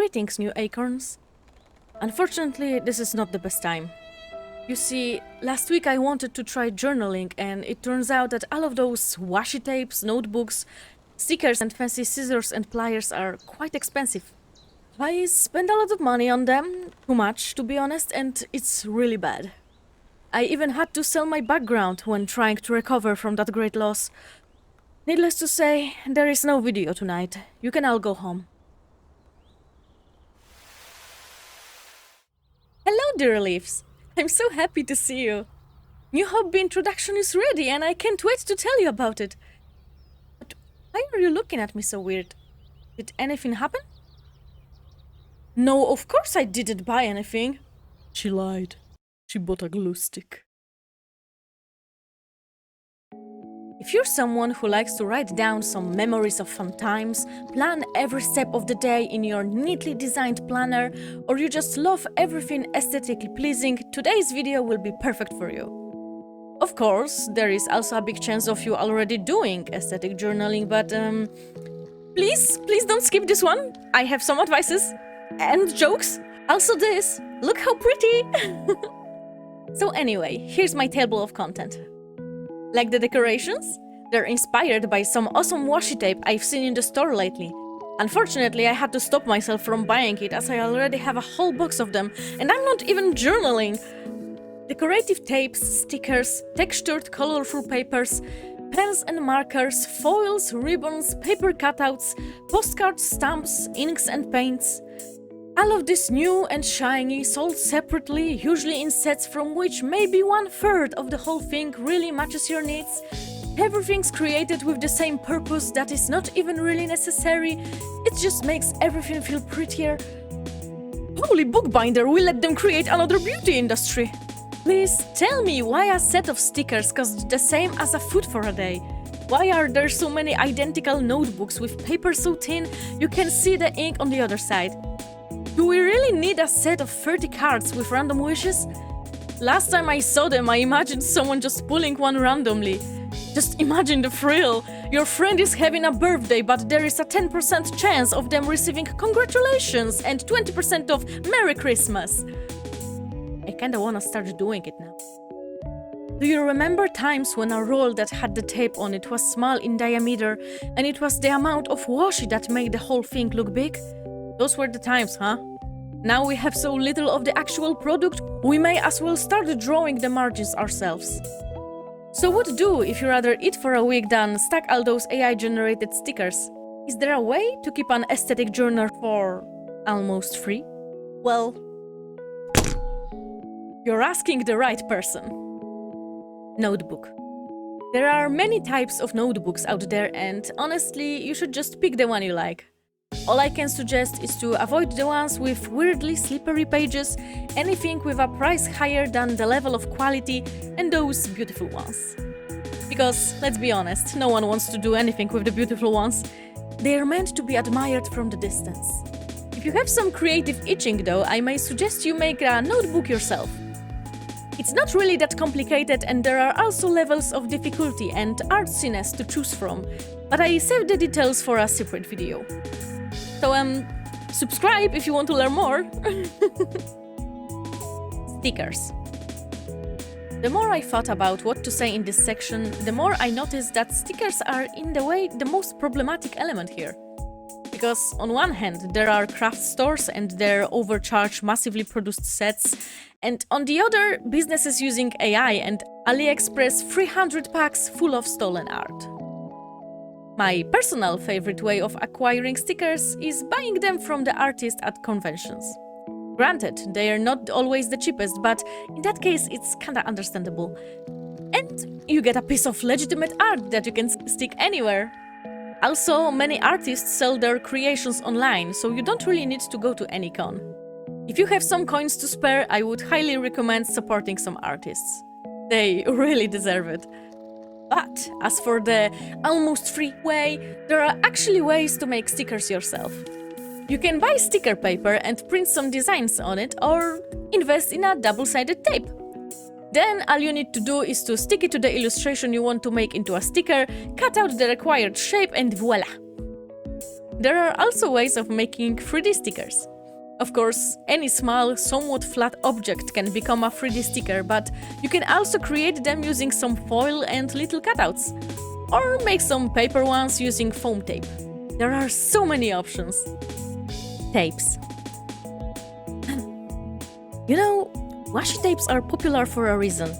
Greetings, new acorns. Unfortunately, this is not the best time. You see, last week I wanted to try journaling, and it turns out that all of those washi tapes, notebooks, stickers and fancy scissors and pliers are quite expensive. I spent a lot of money on them, too much to be honest, and it's really bad. I even had to sell my background when trying to recover from that great loss. Needless to say, there is no video tonight. You can all go home. Hello, dear leaves. I'm so happy to see you. New hobby introduction is ready and I can't wait to tell you about it. But why are you looking at me so weird? Did anything happen? No, of course I didn't buy anything. She lied. She bought a glue stick. If you're someone who likes to write down some memories of fun times, plan every step of the day in your neatly designed planner, or you just love everything aesthetically pleasing, today's video will be perfect for you. Of course, there is also a big chance of you already doing aesthetic journaling, but please don't skip this one. I have some advices and jokes. Also this. Look how pretty! So anyway, here's my table of content. Like the decorations? They're inspired by some awesome washi tape I've seen in the store lately. Unfortunately, I had to stop myself from buying it as I already have a whole box of them and I'm not even journaling. Decorative tapes, stickers, textured colorful papers, pens and markers, foils, ribbons, paper cutouts, postcards, stamps, inks and paints. All of this new and shiny, sold separately, usually in sets from which maybe 1/3 of the whole thing really matches your needs. Everything's created with the same purpose that is not even really necessary. It just makes everything feel prettier. Holy bookbinder, we let them create another beauty industry. Please tell me why a set of stickers costs the same as a food for a day. Why are there so many identical notebooks with paper so thin you can see the ink on the other side? Do we really need a set of 30 cards with random wishes? Last time I saw them, I imagined someone just pulling one randomly. Just imagine the thrill. Your friend is having a birthday, but there is a 10% chance of them receiving congratulations and 20% of Merry Christmas. I kinda wanna start doing it now. Do you remember times when a roll that had the tape on it was small in diameter and it was the amount of washi that made the whole thing look big? Those were the times, huh? Now we have so little of the actual product, we may as well start drawing the margins ourselves. So what do if you rather eat for a week than stack all those AI-generated stickers? Is there a way to keep an aesthetic journal for almost free? Well, you're asking the right person. Notebook. There are many types of notebooks out there and honestly, you should just pick the one you like. All I can suggest is to avoid the ones with weirdly slippery pages, anything with a price higher than the level of quality, and those beautiful ones. Because, let's be honest, no one wants to do anything with the beautiful ones. They are meant to be admired from the distance. If you have some creative itching though, I may suggest you make a notebook yourself. It's not really that complicated and there are also levels of difficulty and artsiness to choose from, but I saved the details for a separate video. So, subscribe if you want to learn more. Stickers. The more I thought about what to say in this section, the more I noticed that stickers are, in the way, the most problematic element here. Because on one hand, there are craft stores and their overcharged, massively produced sets, and on the other, businesses using AI and AliExpress 300 packs full of stolen art. My personal favorite way of acquiring stickers is buying them from the artist at conventions. Granted, they are not always the cheapest, but in that case it's kinda understandable. And you get a piece of legitimate art that you can stick anywhere. Also, many artists sell their creations online, so you don't really need to go to any con. If you have some coins to spare, I would highly recommend supporting some artists. They really deserve it. But as for the almost free way, there are actually ways to make stickers yourself. You can buy sticker paper and print some designs on it, or invest in a double-sided tape. Then all you need to do is to stick it to the illustration you want to make into a sticker, cut out the required shape and voila! There are also ways of making 3D stickers. Of course, any small, somewhat flat object can become a 3D sticker, but you can also create them using some foil and little cutouts. Or make some paper ones using foam tape. There are so many options. Tapes. You know, washi tapes are popular for a reason.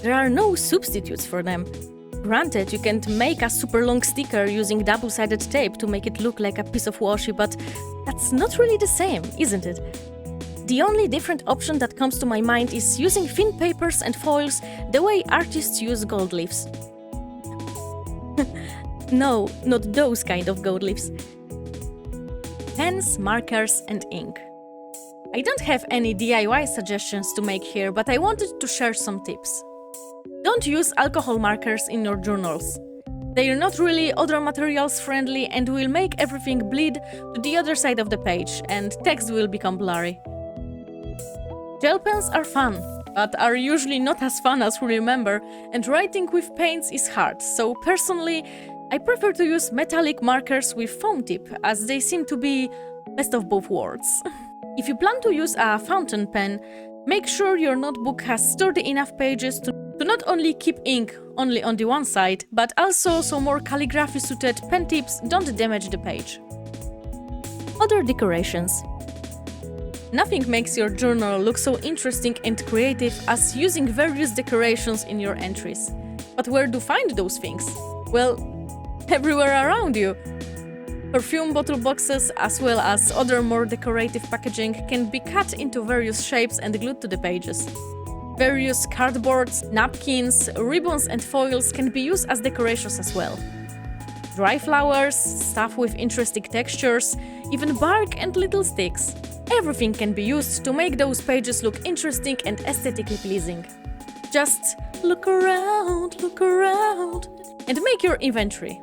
There are no substitutes for them. Granted, you can make a super long sticker using double-sided tape to make it look like a piece of washi, but that's not really the same, isn't it? The only different option that comes to my mind is using thin papers and foils the way artists use gold leaves. No, not those kind of gold leaves. Pens, markers, and ink. I don't have any DIY suggestions to make here, but I wanted to share some tips. Don't use alcohol markers in your journals. They are not really other materials friendly and will make everything bleed to the other side of the page, and text will become blurry. Gel pens are fun, but are usually not as fun as we remember, and writing with paints is hard, so personally, I prefer to use metallic markers with foam tip, as they seem to be best of both worlds. If you plan to use a fountain pen, make sure your notebook has sturdy enough pages to not only keep ink only on the one side, but also so more calligraphy-suited pen tips don't damage the page. Other decorations. Nothing makes your journal look so interesting and creative as using various decorations in your entries. But where to find those things? Well, everywhere around you. Perfume bottle boxes, as well as other more decorative packaging, can be cut into various shapes and glued to the pages. Various cardboards, napkins, ribbons and foils can be used as decorations as well. Dry flowers, stuff with interesting textures, even bark and little sticks. Everything can be used to make those pages look interesting and aesthetically pleasing. Just look around, and make your inventory.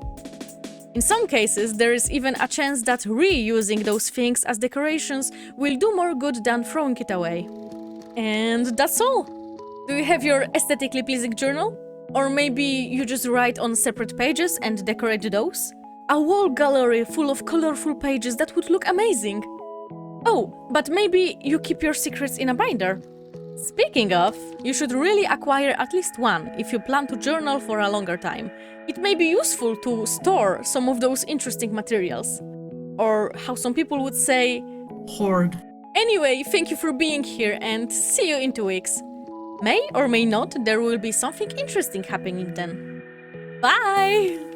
In some cases, there is even a chance that reusing those things as decorations will do more good than throwing it away. And that's all! Do you have your aesthetically pleasing journal? Or maybe you just write on separate pages and decorate those? A wall gallery full of colorful pages that would look amazing! Oh, but maybe you keep your secrets in a binder? Speaking of, you should really acquire at least one if you plan to journal for a longer time. It may be useful to store some of those interesting materials. Or how some people would say, hoard. Anyway, thank you for being here and see you in 2 weeks. May or may not, there will be something interesting happening then. Bye!